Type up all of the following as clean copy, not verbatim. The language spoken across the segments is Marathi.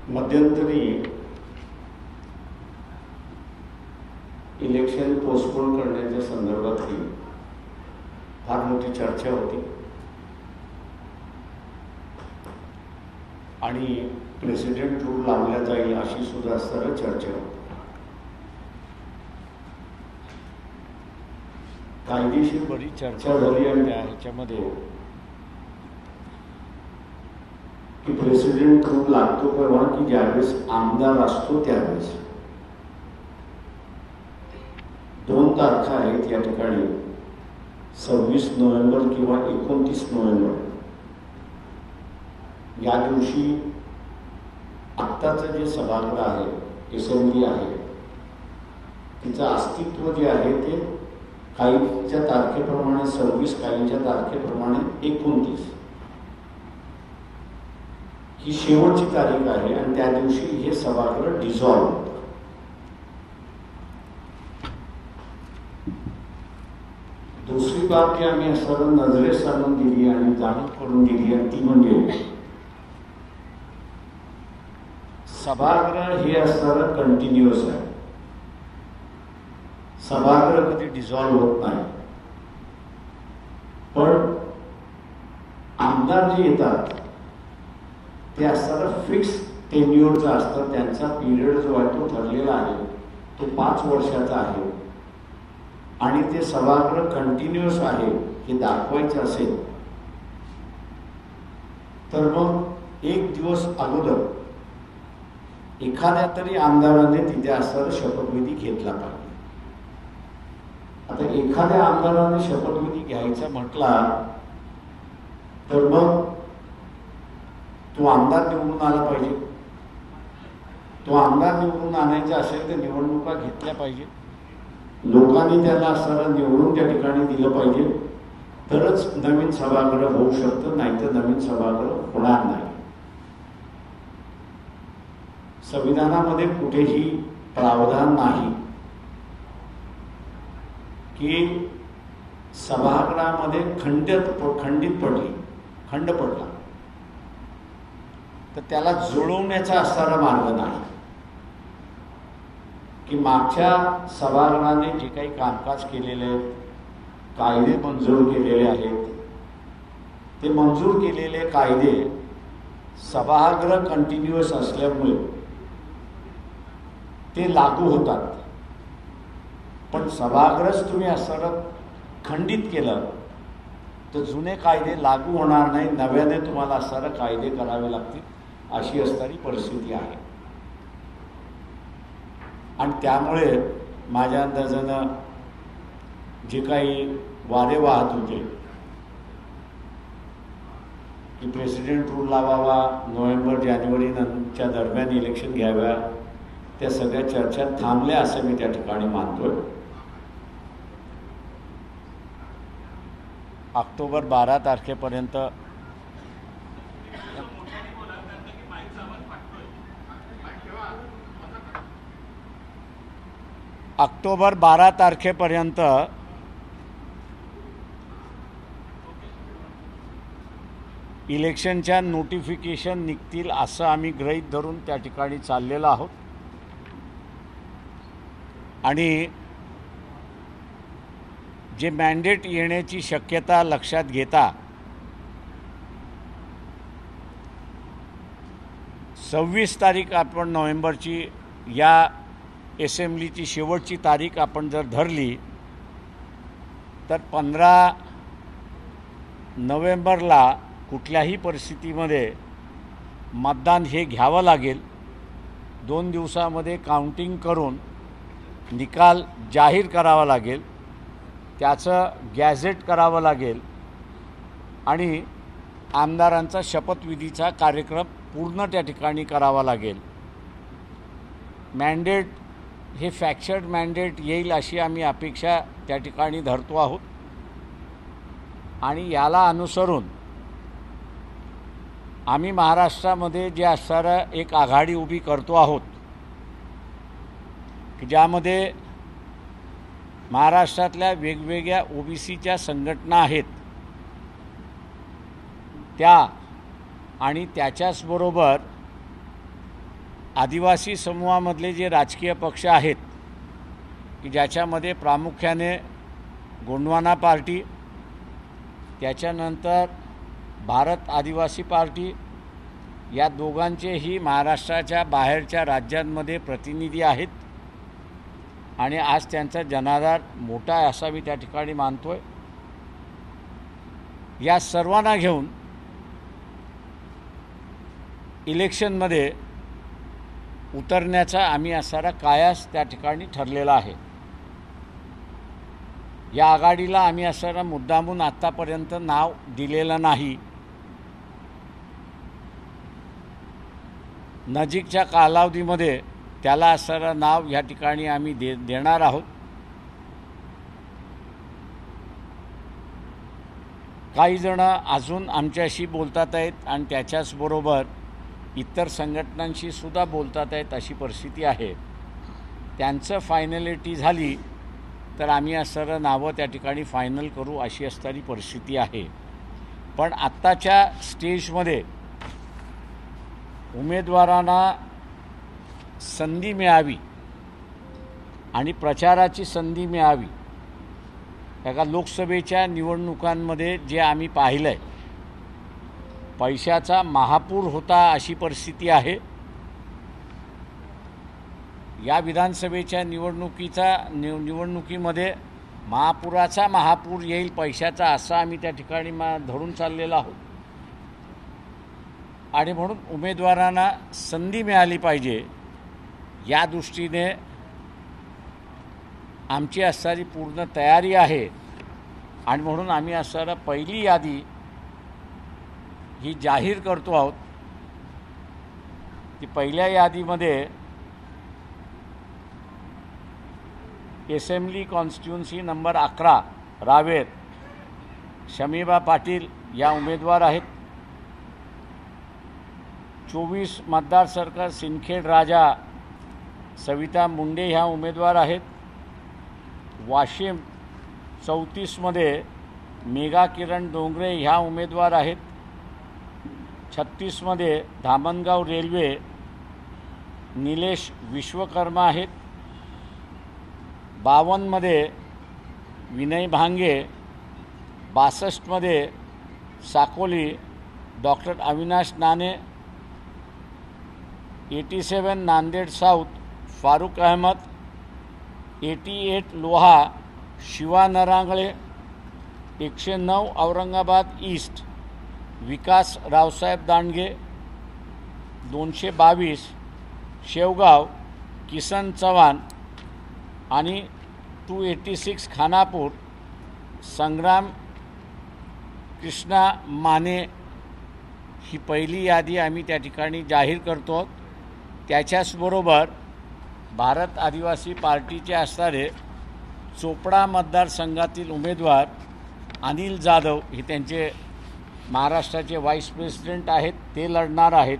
मध्यंतरी इलेक्शन पोस्टपोन करण्याच्या संदर्भातली फार मोठी चर्चा होती आणि प्रेसिडेंट रूल लावला जाईल अशी सुद्धा सरळ चर्चा होती। कायदेशीर बरीच चर्चा झाली आणि ह्याच्यामध्ये की प्रेसिडेंट रूल लागतो केव्हा की ज्यावेळेस आमदार असतो त्यावेळेस 2 तारखा आहेत या ठिकाणी 26 नोव्हेंबर किंवा 29 नोव्हेंबर या दिवशी आत्ताचं जे सभागृह आहे असेंब्ली आहे तिचं अस्तित्व जे आहे ते काहींच्या तारखेप्रमाणे 26 काहींच्या तारखेप्रमाणे 29 ही शेवटची तारीख आहे आणि त्या दिवशी हे सभागृह डिझॉल्व्ह होतं। दुसरी बाब जी आम्ही सर्व नजरेस आणून दिली आणि जाणीव करून दिली आणि ती म्हणजे सभागृह हे असणारं कंटिन्युअस आहे। सभागृह कधी डिझॉल्व्ह होत नाही, पण आमदार जे येतात ते असणारं फिक्स टेन्युअरचं असतं। त्यांचा पिरियड जो आहे तो ठरलेला आहे, तो 5 वर्षाचा आहे आणि ते सभागृह कंटिन्युअस आहे हे दाखवायचं असेल तर मग 1 दिवस अगोदर एखाद्या तरी आमदाराने तिथे असणारा शपथविधी घेतला पाहिजे। आता एखाद्या आमदाराने शपथविधी घ्यायचा म्हटला तर मग तो आमदार निवडून आला पाहिजे। तो आमदार निवडून आणायचा असेल तर निवडणुका घेतल्या पाहिजे, लोकांनी त्याला असणारं निवडून त्या ठिकाणी दिलं पाहिजे, तरच नवीन सभागृह होऊ शकतं, नाहीतर नवीन सभागृह होणार नाही। संविधानामध्ये कुठेही प्रावधान नाही की सभागृहामध्ये खंड पडला तर त्याला जुळवण्याचा असणारा मार्ग नाही की मागच्या सभागृहाने जे काही कामकाज केलेले आहेत, कायदे मंजूर केलेले आहेत, ते मंजूर केलेले कायदे सभागृह कंटिन्युअस असल्यामुळे ते लागू होतात। पण सभागृहच तुम्ही असं खंडित केलं तर जुने कायदे लागू होणार नाही, नव्याने तुम्हाला असणारे कायदे करावे लागतील, अशी असणारी परिस्थिती आहे। आणि त्यामुळे माझ्या अंदाजानं जे काही वारे वाहत होते की प्रेसिडेंट रूल लावावा, नोव्हेंबर जानेवारीच्या दरम्यान इलेक्शन घ्याव्या, त्या सगळ्या चर्चा थांबल्या असं मी त्या ठिकाणी मानतोय। ऑक्टोबर 12 तारखेपर्यंत इलेक्शनच्या नोटिफिकेशन निघतील असं आम्ही गृहीत धरून त्या ठिकाणी चाललेलो आहोत। आणि जे मॅन्डेट येण्याची शक्यता लक्षात घेता 26 तारीख आपण नोव्हेंबरची या असेंब्लीची शेवटची तारीख आपण जर धरली तर 15 नोव्हेंबरला कुठल्याही परिस्थितीमध्ये मतदान हे घ्यावं लागेल। 2 दिवसामध्ये काउंटिंग करून निकाल जाहीर करावा लागेल, त्याचं गॅझेट करावं लागेल आणि आमदारांचा शपथविधीचा कार्यक्रम पूर्ण त्या ठिकाणी करावा लागेल। मॅन्डेट हे फॅक्चर्ड मॅन्डेट येईल अशी आम्ही अपेक्षा त्या ठिकाणी धरतो आहोत आणि याला अनुसरून आम्ही महाराष्ट्रामध्ये जे असणारं एक आघाडी उभी करतो आहोत की ज्यामध्ये महाराष्ट्रातल्या वेगवेगळ्या ओबीसीच्या संघटना आहेत त्या आणि त्याच्याचबरोबर आदिवासी समूहामधले जे राजकीय पक्ष आहेत की ज्याच्यामध्ये प्रामुख्याने गोंडवाना पार्टी, त्याच्यानंतर भारत आदिवासी पार्टी, या दोघांचेही महाराष्ट्राच्या बाहेरच्या राज्यांमध्ये प्रतिनिधी आहेत आणि आज त्यांचा जनाधार मोठा असा मी त्या ठिकाणी मानतोय। या सर्वांना घेऊन इलेक्शनमध्ये उतरण्याचा आम्ही असारा कायास त्या ठिकाणी ठरलेला आहे। या आघाडीला आम्ही असारा मुद्दामून आत्तापर्यंत नाव दिलेलं नाही। नजीकच्या कालावधीमध्ये त्याला असणारं नाव या ठिकाणी आम्ही देणार आहोत। काही जण अजून आमच्याशी बोलतात आहेत आणि त्याच्याचबरोबर इतर संघटनांशी सुद्धा बोलतात आहेत अशी परिस्थिती आहे। त्यांचं फायनलिटी झाली तर आम्ही असणारं नावं त्या ठिकाणी फायनल करू अशी असणारी परिस्थिती आहे। पण आत्ताच्या स्टेजमध्ये उमेदवारांना संधी मिळावी आणि प्रचाराची संधी मिळावी। एका लोकसभेच्या निवडणुकांमध्ये जे आम्ही पाहिलं आहे, पैशाचा महापूर होता अशी परिस्थिती आहे। या विधानसभेच्या निवडणुकीमध्ये महापुराचा महापूर येईल पैशाचा असा आम्ही त्या ठिकाणी धरून चाललेलो आहोत आणि म्हणून उमेदवारांना संधी मिळाली पाहिजे या दृष्टीने आमची असणारी पूर्ण तयारी आहे आणि म्हणून आम्ही असणारा पहिली यादी ही जाहीर करतो आहोत। ती पहिल्या यादीमध्ये assembly constituency number 11 Raver Shamiba Patil या उमेदवार आहेत। 24 मतदारसंघ सिंदखेड राजा सविता मुंडे ह्या उमेदवार आहेत। वाशिम 34 मध्ये मेघा किरण डोंगरे ह्या उमेदवार आहेत। 36 मध्ये धामणगाव रेल्वे निलेश विश्वकर्मा आहेत। 52 मध्ये विनय भांगे, 62 मध्ये साकोली डॉक्टर अविनाश नाने, 87 नांदेड साऊथ फारूक अहमद, 88 लोहा शिवा नरांगळे, 109 औरंगाबाद ईस्ट विकास रावसाहेब दांडगे, 222 शेवगाव किसन चव्हाण आणि 286 खानापूर संग्राम कृष्णा माने ही पहिली यादी आम्ही त्या ठिकाणी जाहीर करतो। त्याच्याचबरोबर भारत आदिवासी पार्टीचे असणारे चोपडा मतदारसंघातील उमेदवार अनिल जाधव हे त्यांचे महाराष्ट्राचे व्हाईस प्रेसिडेंट आहेत, ते लढणार आहेत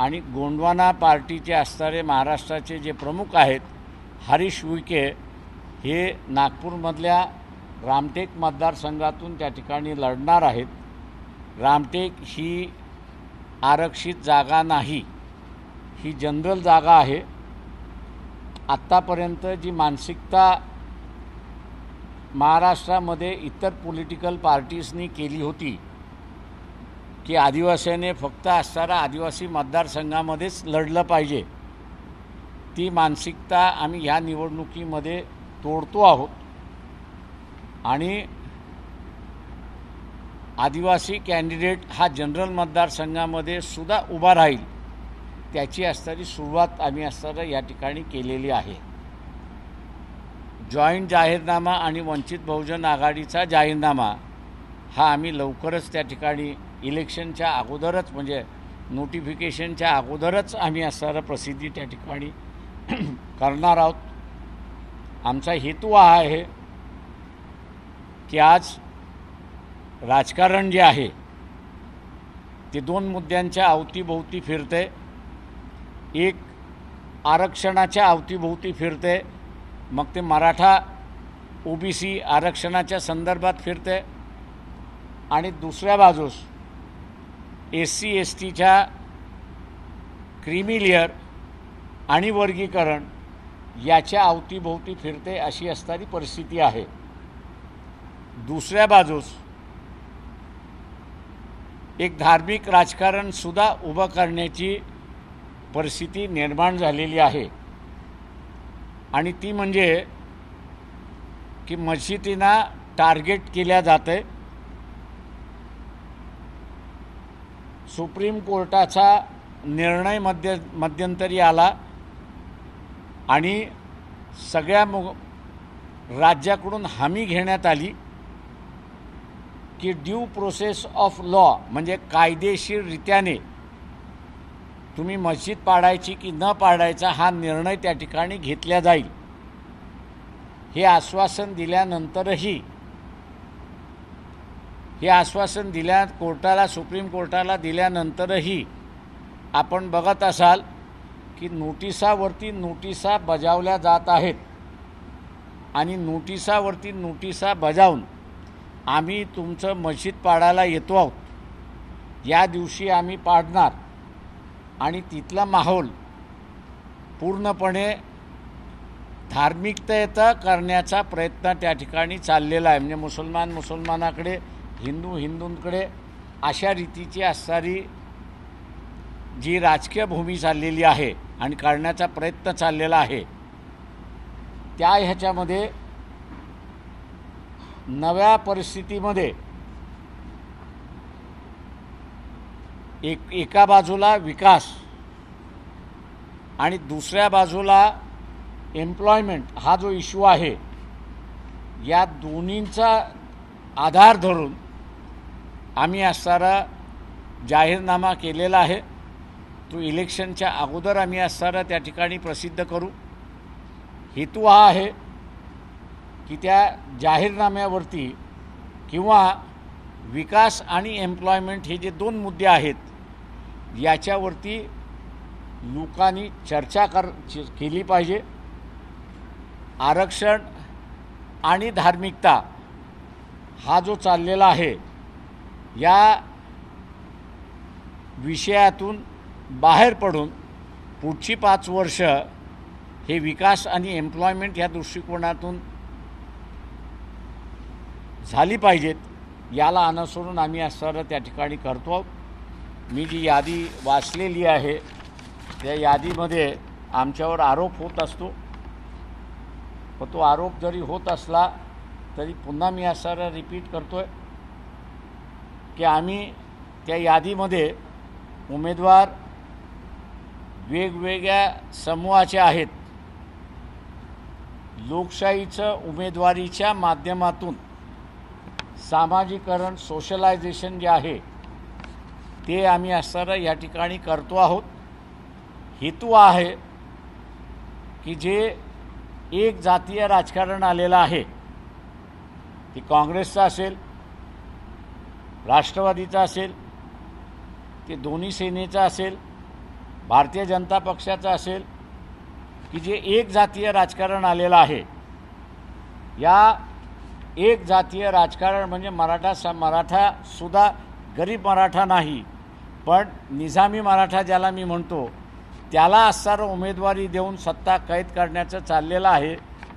आणि गोंडवाना पार्टीचे असणारे महाराष्ट्राचे जे प्रमुख आहेत हरीश उईके हे नागपूरमधल्या रामटेक मतदारसंघातून त्या ठिकाणी लढणार आहेत। रामटेक ही आरक्षित जागा नाही, ही जनरल जागा आहे। आत्तापर्यंत जी मानसिकता महाराष्ट्रामध्ये इतर पॉलिटिकल पार्टीजनी केली होती की आदिवासीने फक्त असणारा आदिवासी मतदारसंघामध्येच लढलं पाहिजे, ती मानसिकता आम्ही ह्या निवडणुकीमध्ये तोडतो आहोत आणि आदिवासी कॅन्डिडेट हा जनरल मतदारसंघामध्ये सुद्धा उभा राहील त्याची असणारी सुरुवात आम्ही असणारा या ठिकाणी केलेली आहे। जॉईंट जाहीरनामा आणि वंचित बहुजन आघाडीचा जाहीरनामा हा आम्ही लवकरच त्या ठिकाणी इलेक्शनच्या अगोदरच म्हणजे नोटिफिकेशनच्या अगोदरच आम्ही असणारा प्रसिद्धी त्या ठिकाणी करणार आहोत। आमचा हेतू हा आहे की आज राजकारण जे आहे ते दोन मुद्द्यांच्या अवतीभोवती फिरते। एक आरक्षणाच्या अवतीभोवती फिरते, मग ते मराठा ओबीसी आरक्षणाच्या संदर्भात फिरते आणि दुसऱ्या बाजूस SC STच्या क्रीमी लेअर आणि वर्गीकरण याच्या अवतीभोवती फिरते अशी असणारी परिस्थिती आहे. दुसऱ्या बाजूस एक धार्मिक राजकारणसुद्धा उभं करण्याची परिस्थिती निर्माण झालेली आहे आणि ती म्हणजे की मशिदींना टार्गेट केल्या जाते. सुप्रीम कोर्टाचा निर्णय मध्यंतरी आला आणि सगळ्या राज्याकडून हमी घेण्यात आली की ड्यू प्रोसेस ऑफ लॉ म्हणजे कायदेशीररित्याने तुम्ही मस्जिद पाडायची की न पाडायचा हा निर्णय त्या ठिकाणी घेतला जाईल. हे आश्वासन दिल्यानंतरही सुप्रीम कोर्टाला दिल्यानंतरही आपण बघत असाल की नोटिसावरती नोटिसा बजावल्या जात आहेत आणि नोटिसावरती नोटिसा बजावून आम्ही तुमचं मस्जिद पाडायला येतो आहोत, या दिवशी आम्ही पाडणार आणि तिथला माहोल पूर्णपणे धार्मिकतेचा करण्याचा प्रयत्न त्या ठिकाणी चाललेला आहे. म्हणजे मुसलमानाकडे, हिंदूंकडे अशा रीतीची असणारी जी राजकीय भूमी चाललेली आहे आणि करण्याचा प्रयत्न चाललेला आहे, त्या ह्याच्यामध्ये नव्या परिस्थितीमध्ये एका बाजूला विकास आणि दुसऱ्या बाजूला एम्प्लॉयमेंट हा जो इश्यू आहे, या दोन्हींचा आधार धरून आम्ही असणारा जाहीरनामा केलेला आहे. तो इलेक्शनच्या अगोदर आम्ही असणारा त्या ठिकाणी प्रसिद्ध करू. हेतू हा आहे की त्या जाहीरनाम्यावरती किंवा विकास आणि एम्प्लॉयमेंट हे जे दोन मुद्दे आहेत याच्यावरती लोकांनी चर्चा केली पाहिजे. आरक्षण आणि धार्मिकता हा जो चाललेला आहे, या विषयातून बाहेर पडून पुढची 5 वर्ष हे विकास आणि एम्प्लॉयमेंट या दृष्टिकोनातून झाली पाहिजेत, याला अनुसरून आम्ही असणारं त्या ठिकाणी करतो आहोत. मी जी यादी वाचलेली आहे त्या यादीमध्ये आमच्यावर आरोप होत असतो, पण तो आरोप जरी होत असला तरी पुन्हा मी असणारं रिपीट करतो आहे की आम्ही त्या यादीमध्ये उमेदवार वेगवेगळ्या समूहाचे आहेत. लोकशाहीचं उमेदवारीच्या माध्यमातून सामाजिकरण, सोशलायझेशन जे आहे ते आम्ही असणारं या ठिकाणी करतो आहोत. हेतू आहे की जे एक जातीय राजकारण आलेलं आहे, ते काँग्रेसचं असेल, राष्ट्रवादीचा असेल, ते दोन्ही सेनेचा असेल, भारतीय जनता पक्षाचा असेल, की जे एक जातीय राजकारण आलेलं आहे, या एक जातीय राजकारण म्हणजे मराठासुद्धा गरीब मराठा नाही, पण निजामी मराठा ज्याला मी म्हणतो त्याला असणारं उमेदवारी देऊन सत्ता कैद करण्याचं चाललेलं आहे.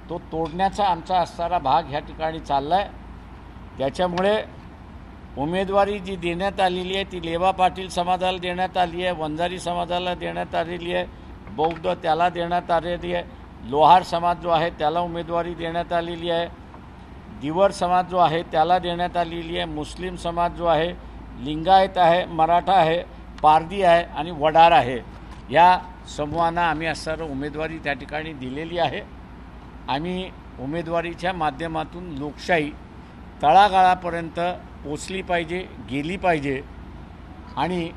तो तोडण्याचा आमचा असणारा भाग ह्या ठिकाणी चालला आहे. त्याच्यामुळे उमेदवारी जी देण्यात आलेली आहे ती लेवा पाटील समाजाला देण्यात आली आहे, वंजारी समाजाला देण्यात आलेली आहे, बौद्ध त्याला देण्यात आलेली आहे, लोहार समाज जो आहे त्याला उमेदवारी देण्यात आलेली आहे, दिवर समाज जो आहे त्याला देण्यात आलेली आहे, मुस्लिम समाज जो आहे, लिंगायत आहे, मराठा आहे, पारधी आहे आणि वडार आहे, या समूहांना आम्ही असणारं उमेदवारी त्या ठिकाणी दिलेली आहे. आम्ही उमेदवारीच्या माध्यमातून लोकशाही तळागाळापर्यंत पोचली पाहिजे, गेली पाहिजे आणि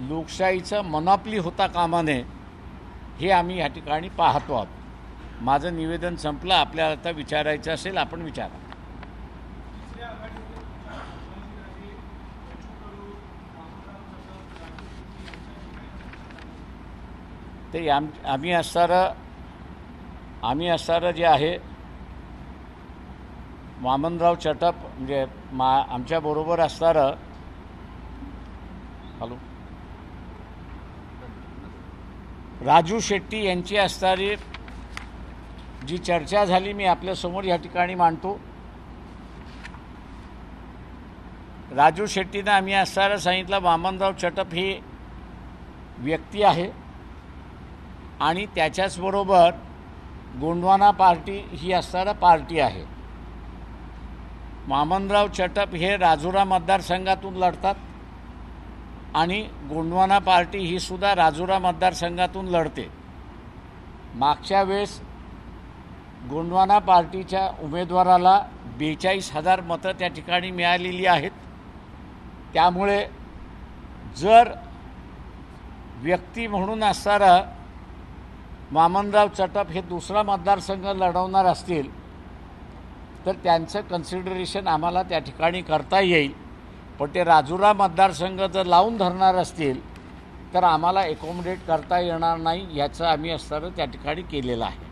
लोकशाहीचं मोनोपॉली होता कामा नये, हे आम्ही या ठिकाणी पाहतो आहोत. माझं निवेदन संपलं. आपल्याला आता विचारायचं असेल आपण विचारा. ते आम्ही असणारं जे आहे वामनराव चटप म्हणजे आमच्याबरोबर असणारं राजू शेट्टी यांची असणारी जी चर्चा झाली मी आपल्यासमोर या ठिकाणी मांडतो. राजू शेट्टीनं आम्ही असणारं सांगितलं वामनराव चटप ही व्यक्ती आहे आणि त्याच्याचबरोबर गोंडवाना पार्टी ही असणारं पार्टी आहे. वामनराव चटप हे राजुरा मतदारसंघातून लढतात आणि गोंडवाना पार्टी ही सुद्धा राजुरा मतदारसंघातून लढते. मागच्या वेळेस गोंडवाना पार्टीच्या उमेदवाराला 42,000 मतं त्या ठिकाणी मिळालेली आहेत. त्यामुळे जर व्यक्ती म्हणून असणारा वामनराव चटप हे दुसरा मतदारसंघ लढवणार असतील तर त्यांचं कन्सिडरेशन आम्हाला त्या ठिकाणी करता येईल. पण ते राजुरा मतदारसंघ जर लावून धरणार असतील तर आम्हाला ॲकोमोडेट करता येणार नाही याचं आम्ही असणारं त्या ठिकाणी केलेलं आहे.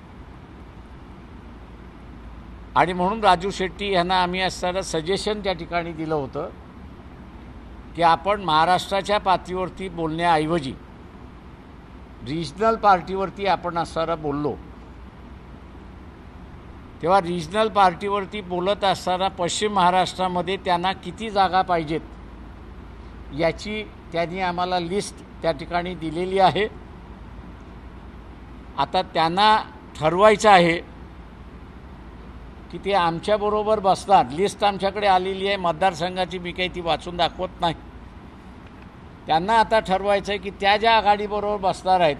आणि म्हणून राजू शेट्टी यांना आम्ही असणारं सजेशन त्या ठिकाणी दिलं होतं की आपण महाराष्ट्राच्या पातळीवरती बोलण्याऐवजी रिजनल पार्टीवरती आपण असणारं बोललो. तेव्हा रिजनल पार्टीवरती बोलत असताना पश्चिम महाराष्ट्रामध्ये त्यांना किती जागा पाहिजेत याची त्यांनी आम्हाला लिस्ट त्या ठिकाणी दिलेली आहे. आता त्यांना ठरवायचं आहे की ते आमच्याबरोबर बसणार. लिस्ट आमच्याकडे आलेली आहे मतदारसंघाची, मी काही ती वाचून दाखवत नाही. त्यांना आता ठरवायचं आहे की त्या ज्या आघाडीबरोबर बसणार आहेत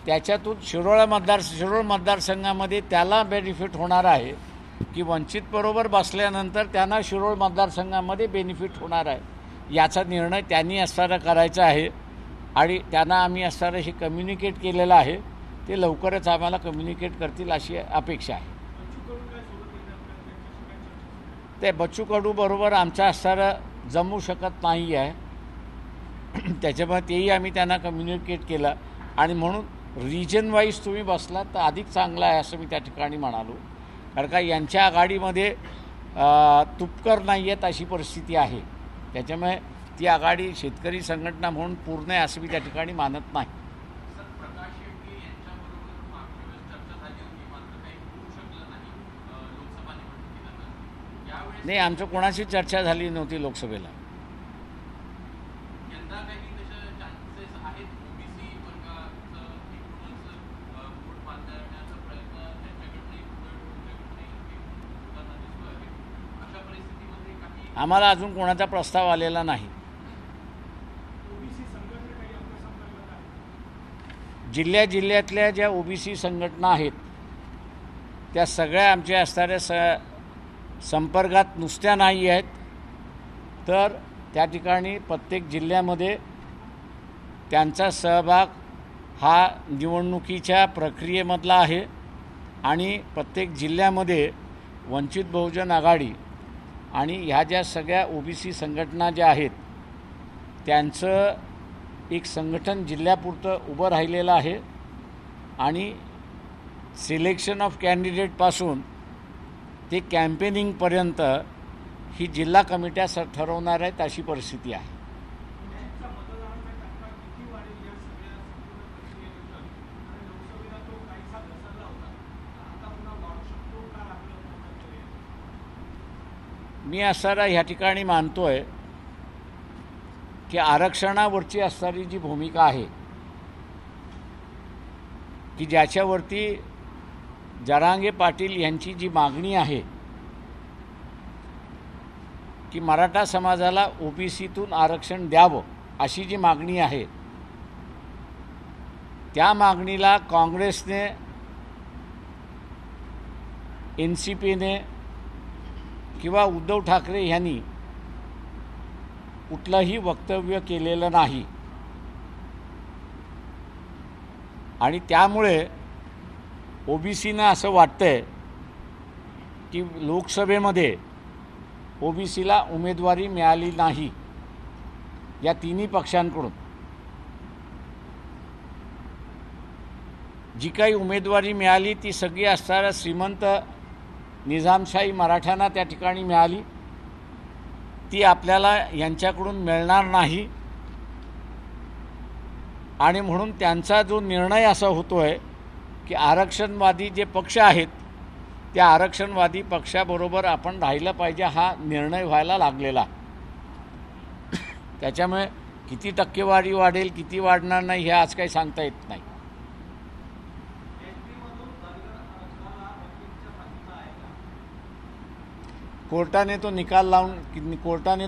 त्याच्यातून शिरोळ मतदारसंघामध्ये त्याला बेनिफिट होणार आहे की वंचितबरोबर बसल्यानंतर त्यांना शिरोळ मतदारसंघामध्ये बेनिफिट होणार आहे याचा निर्णय त्यांनी असणारा करायचा आहे. आणि त्यांना आम्ही असणारं हे कम्युनिकेट केलेलं आहे. ते लवकरच आम्हाला कम्युनिकेट करतील अशी अपेक्षा आहे. ते बच्चू कडूबरोबर आमचं असणारं जमू शकत नाही आहे. त्याच्यामुळे तेही आम्ही त्यांना कम्युनिकेट केलं आणि म्हणून रिजन वाईज तुम्ही बसलात तर अधिक चांगलं आहे असं मी त्या ठिकाणी म्हणालो. कारण का यांच्या आघाडीमध्ये तुपकर नाही आहेत अशी परिस्थिती आहे. त्याच्यामुळे ती आघाडी शेतकरी संघटना म्हणून पूर्ण आहे असं मी त्या ठिकाणी मानत नाही. नाही, आमचं कोणाशी चर्चा झाली नव्हती लोकसभेला. आम्हाला अजून कोणाचा प्रस्ताव आलेला नाही. जिल्ह्यातल्या ज्या ओबीसी संघटना आहेत त्या सगळ्या आमच्या असणाऱ्या संपर्कात नुसत्या नाही आहेत तर त्या ठिकाणी प्रत्येक जिल्ह्यामध्ये त्यांचा सहभाग हा निवडणुकीच्या प्रक्रियेमधला आहे. आणि प्रत्येक जिल्ह्यामध्ये वंचित बहुजन आघाडी आणि ह्या ज्या सगळ्या ओबीसी संघटना ज्या आहेत त्यांचं एक संघटन जिल्ह्यापुरतं उभं राहिलेलं आहे. आणि सिलेक्शन ऑफ कॅन्डिडेटपासून ते कॅम्पेनिंगपर्यंत ही जिल्हा कमिट्या ठरवणार आहेत अशी परिस्थिती आहे. मी असणारा ह्या ठिकाणी मानतोय की आरक्षणावरची असणारी जी भूमिका आहे की ज्याच्यावरती जरांगे पाटील यांची जी मागणी आहे की मराठा समाजाला ओबीसीतून आरक्षण द्यावं अशी जी मागणी आहे त्या मागणीला काँग्रेसने, NCPने किंवा उद्धव ठाकरे यांनी कुठलंही वक्तव्य केलेलं नाही. आणि त्यामुळे ओबीसीनं असं वाटतंय की लोकसभेमध्ये ओबीसीला उमेदवारी मिळाली नाही या तिन्ही पक्षांकडून. जी काही उमेदवारी मिळाली ती सगळी असणाऱ्या श्रीमंत निजामशाही मराठ्यांना त्या ठिकाणी मिळाली. ती आपल्याला यांच्याकडून मिळणार नाही. आणि म्हणून त्यांचा जो निर्णय असा होतो आहे की आरक्षणवादी जे पक्ष आहेत त्या आरक्षणवादी पक्षाबरोबर आपण राहिलं पाहिजे हा निर्णय व्हायला लागलेला. त्याच्यामुळे किती टक्केवारी वाढेल किती वाढणार नाही हे आज काही सांगता येत नाही. कोर्टाने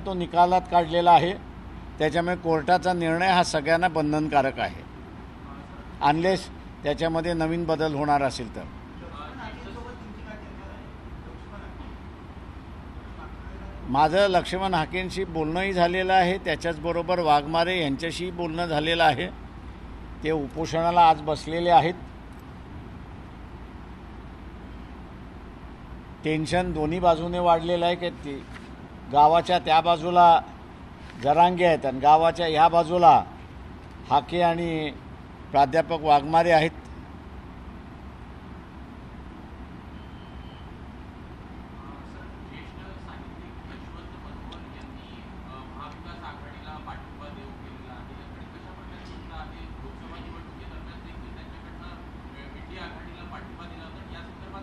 तो निकालात काढलेला आहे. त्याच्यामुळे कोर्टाचा निर्णय हा सगळ्यांना बंधनकारक आहे अनलेस त्याच्यामध्ये नवीन बदल होणार असेल तर. माझं लक्ष्मण हाकेंशी बोलणंही झालेलं आहे. त्याच्याचबरोबर वाघमारे यांच्याशी बोलणं झालेलं आहे. ते उपोषणाला आज बसलेले आहेत. टेन्शन दोन्ही बाजूने वाढलेलं आहे की ते गावाच्या त्या बाजूला जरांगे आहेत आणि गावाच्या ह्या बाजूला हाके आणि प्राध्यापक वाघमारे आहेत.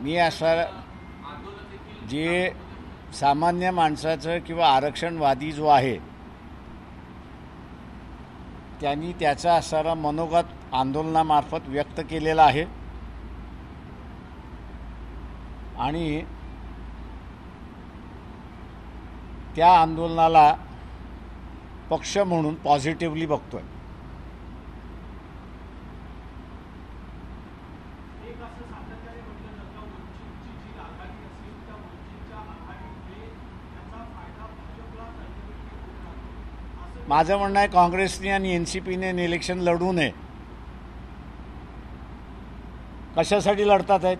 मी असं जे सामान्य माणसाचं किंवा आरक्षणवादी जो आहे त्यांनी त्याचा असणारा मनोगत आंदोलनामार्फत व्यक्त केलेला आहे आणि त्या आंदोलनाला पक्ष म्हणून पॉझिटिव्हली बघतोय. माझं म्हणणं आहे काँग्रेसने आणि NCPने इलेक्शन लढू नये. कशासाठी लढतात आहेत?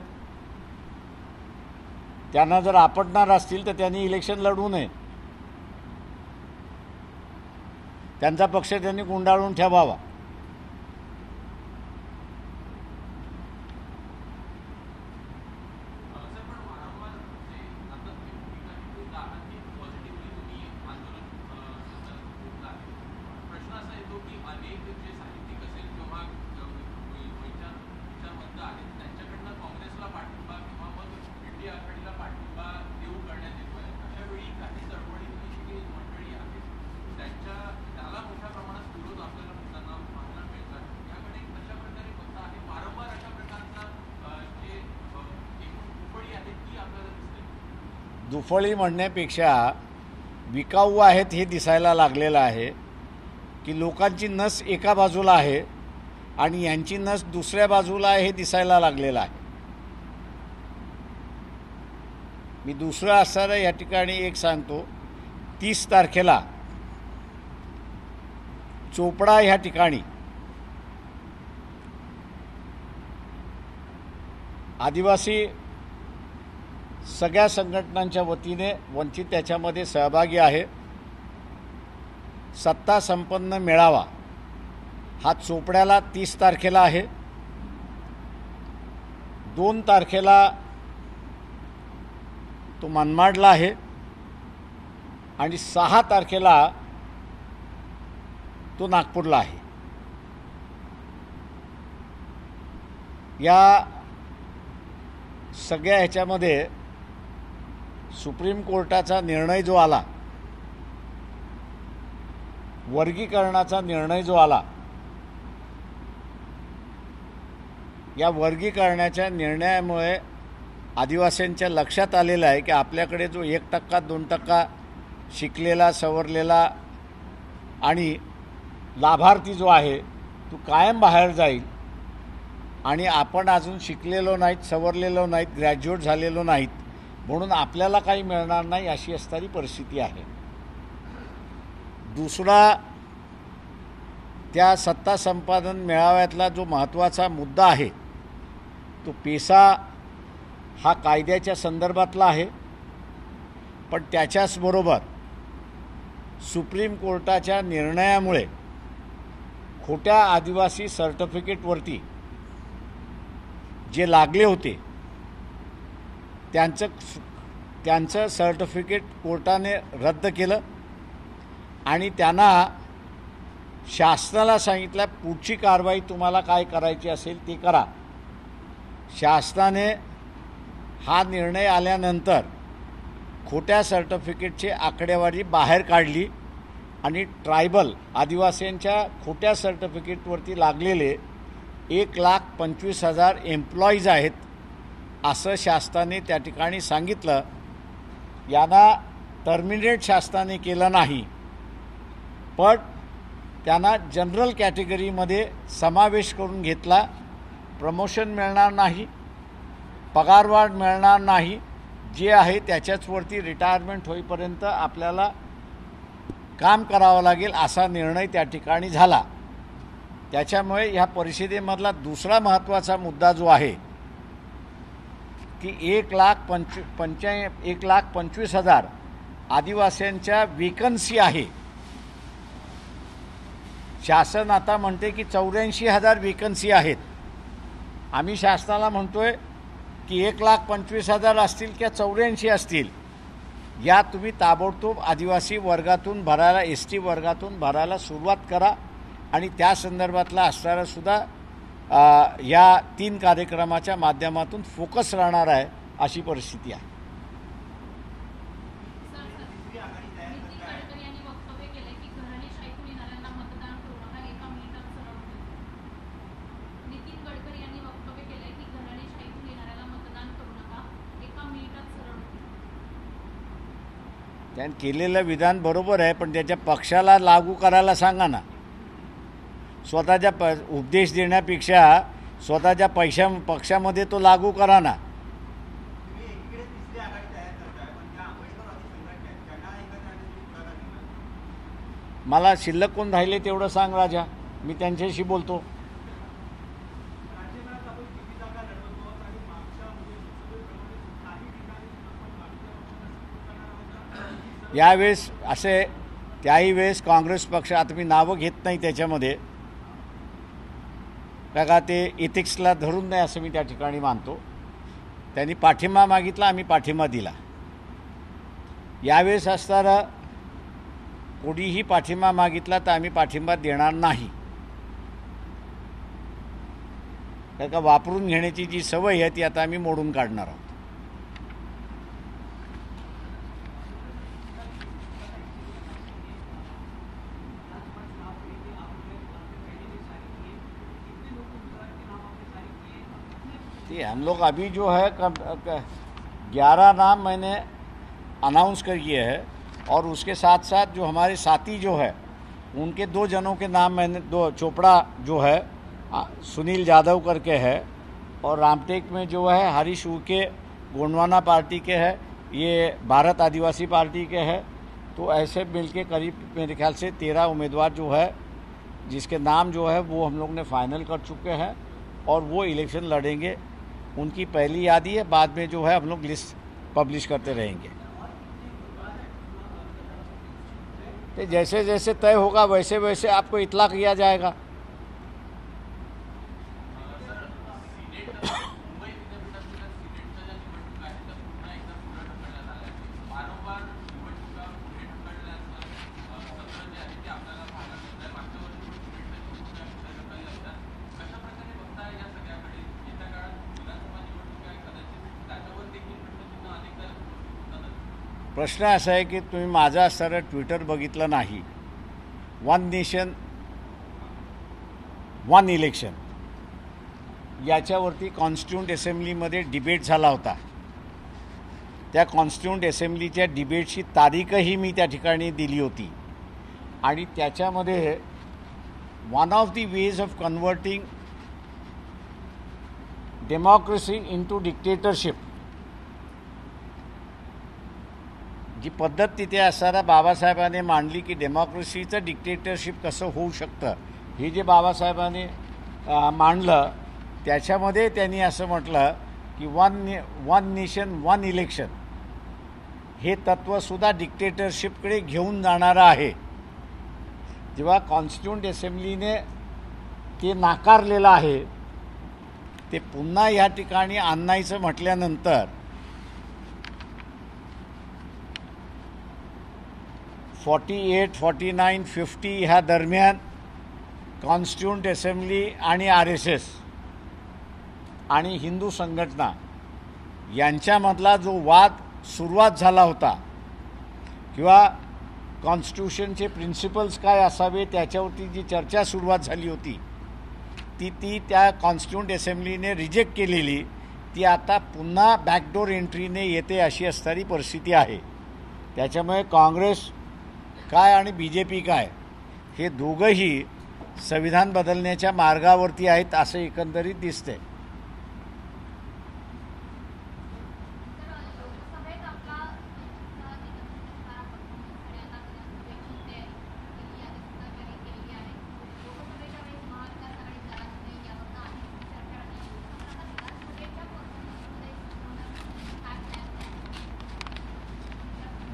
त्यांना जर आपटणार असतील तर त्यांनी इलेक्शन लढू नये. त्यांचा पक्ष त्यांनी गुंडाळून ठेवावा. दुफळी म्हणण्यापेक्षा विकाऊ आहेत हे दिसायला लागलेलं आहे की लोकांची नस एका बाजूला आहे आणि यांची नस दुसऱ्या बाजूला आहे हे दिसायला लागलेलं आहे. मी दुसरं असणारं या ठिकाणी एक सांगतो. 30 तारखेला चोपडा ह्या ठिकाणी आदिवासी सगळ्या संघटनांच्या वतीने वंचित त्याच्यामध्ये सहभागी आहे. सत्ता संपन्न मेळावा हा चोपड्याला 30 तारखेला आहे. 2 तारखेला तो मनमाडला आहे आणि 6 तारखेला तो नागपूरला आहे. या सगळ्या ह्याच्यामध्ये सुप्रीम कोर्टाचा निर्णय जो आला, वर्गीकरणाचा निर्णय जो आला, या वर्गीकरणाच्या निर्णयामुळे आदिवासींच्या लक्षात आलेलं आहे की आपल्याकडे जो 1% 2% शिकलेला सवरलेला आणि लाभार्थी जो आहे तो कायम बाहेर जाईल आणि आपण अजून शिकलेलो नाहीत, सवरलेलो नाहीत, ग्रॅज्युएट झालेलो नाहीत, म्हणून आपल्याला काही मिळणार नाही अशी असणारी परिस्थिती आहे. दुसरा, त्या सत्ता संपादन मेळाव्यातला जो महत्त्वाचा मुद्दा आहे तो पेसा हा कायद्याच्या संदर्भातला आहे. पण त्याच्याचबरोबर सुप्रीम कोर्टाच्या निर्णयामुळे खोट्या आदिवासी सर्टिफिकेटवरती जे लागले होते त्यांचं सर्टिफिकेट कोर्टाने रद्द केलं आणि त्यांना शासनाला सांगितलं पुढची कारवाई तुम्हाला काय करायची असेल ते करा. शासनाने हा निर्णय आल्यानंतर खोट्या सर्टिफिकेटची आकडेवारी बाहेर काढली आणि ट्रायबल आदिवासींच्या खोट्या सर्टिफिकेटवरती लागलेले 1,25,000 एम्प्लॉईज आहेत असं शासनाने त्या ठिकाणी सांगितलं. यांना टर्मिनेट शासनाने केलं नाही, पण त्यांना जनरल कॅटेगरीमध्ये समावेश करून घेतला. प्रमोशन मिळणार नाही, पगारवाढ मिळणार नाही, जे आहे त्याच्याचवरती रिटायरमेंट होईपर्यंत आपल्याला काम करावं लागेल असा निर्णय त्या ठिकाणी झाला. त्याच्यामुळे ह्या परिषदेमधला दुसरा महत्त्वाचा मुद्दा जो आहे की 1,25,000 आदिवासींच्या वेकन्सी आहे. शासन आता म्हणते की 84,000 वेकन्सी आहेत. आम्ही शासनाला म्हणतोय की 1,25,000 असतील किंवा 84 असतील, या तुम्ही ताबडतोब आदिवासी वर्गातून भरायला, ST वर्गातून भरायला सुरुवात करा. आणि त्या संदर्भातला असणारासुद्धा या 3 कार्यक्रमाच्या माध्यमातून फोकस राहणार आहे अशी परिस्थिती आहे. त्याने केलेलं विधान बरोबर आहे, पण त्याच्या पक्षाला लागू करायला सांगा ना. स्वतःच्या उपदेश देण्यापेक्षा स्वतःच्या पक्षामध्ये तो लागू करा ना. मला शिल्लक कोण राहिले तेवढं सांग राजा, मी त्यांच्याशी बोलतो. यावेळेस असे त्याही वेळेस काँग्रेस पक्ष, आता मी नावं घेत नाही त्याच्यामध्ये, का ते इथिक्सला धरून नाही असं मी त्या ठिकाणी मानतो. त्यांनी पाठिंबा मागितला, आम्ही पाठिंबा दिला. यावेळेस असताना कोणीही पाठिंबा मागितला तर आम्ही पाठिंबा देणार नाही. कारण का वापरून घेण्याची जी सवय आहे ती आता आम्ही मोडून काढणार आहोत. ये हम लोग अभी जो है 11 नाम मैंने अनाउंस कर किए हैं, और उसके साथ साथ जो हमारे साथी जो है उनके 2 जनों के नाम मैंने, 2 चोपड़ा जो है सुनील यादव करके है, और रामटेक में जो है हरीश उके गोंडवाना पार्टी के है, ये भारत आदिवासी पार्टी के है. तो ऐसे मिलके करीब मेरे ख्याल से 13 उम्मीदवार जो है जिसके नाम जो है वो हम लोग ने फाइनल कर चुके हैं और वो इलेक्शन लड़ेंगे. उनकी पहली यादी है, बाद में जो है हम लोग लिस्ट पब्लिश करते रहेंगे. तो जैसे जैसे तय होगा वैसे वैसे आपको इतला किया जाएगा. प्रश्न असा आहे की तुम्ही माझा असणारं ट्विटर बघितलं नाही. 1 नेशन 1 इलेक्शन याच्यावरती कॉन्स्टिट्यूंट असेंब्लीमध्ये डिबेट झाला होता. त्या कॉन्स्टिट्यूंट असेंब्लीच्या डिबेटची तारीखही मी त्या ठिकाणी दिली होती. आणि त्याच्यामध्ये one of the ways of converting democracy into dictatorship, जी पद्धत तिथे असताना बाबासाहेबांनी मांडली की डेमोक्रेसीचं डिक्टेटरशिप कसं होऊ शकतं, हे जे बाबासाहेबांनी मांडलं त्याच्यामध्ये त्यांनी असं म्हटलं की 1 नेशन 1 इलेक्शन हे तत्त्वसुद्धा डिक्टेटरशिपकडे घेऊन जाणारं आहे. जेव्हा कॉन्स्टिट्यूंट असेंब्लीने ते नाकारलेलं आहे, ते पुन्हा या ठिकाणी आणायचं म्हटल्यानंतर 48, 49, 50 ह्या दरम्यान कॉन्स्टिट्यूंट असेंब्ली आणि RSS आणि हिंदू संघटना यांच्यामधला जो वाद सुरुवात झाला होता किंवा कॉन्स्टिट्यूशनचे प्रिन्सिपल्स काय असावे त्याच्यावरती जी चर्चा सुरुवात झाली होती ती त्या कॉन्स्टिट्यूंट असेंब्लीने रिजेक्ट केलेली ती आता पुन्हा बॅकडोर एंट्रीने येते अशी असणारी परिस्थिती आहे. त्याच्यामुळे काँग्रेस काय आणि BJP काय हे दोघंही संविधान बदलण्याच्या मार्गावरती आहेत असं एकंदरीत दिसतंय.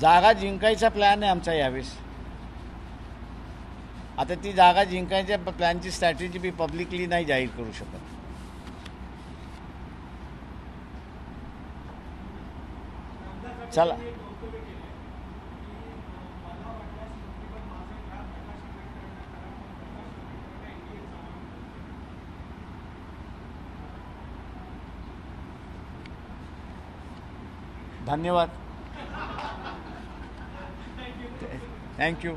जागा जिंकायचा प्लॅन आहे आमचा यावेळेस. आता ती जागा जिंकायच्या प्लॅनची स्ट्रॅटेजी मी पब्लिकली नाही जाहीर करू शकत. चला धन्यवाद. थँक्यू.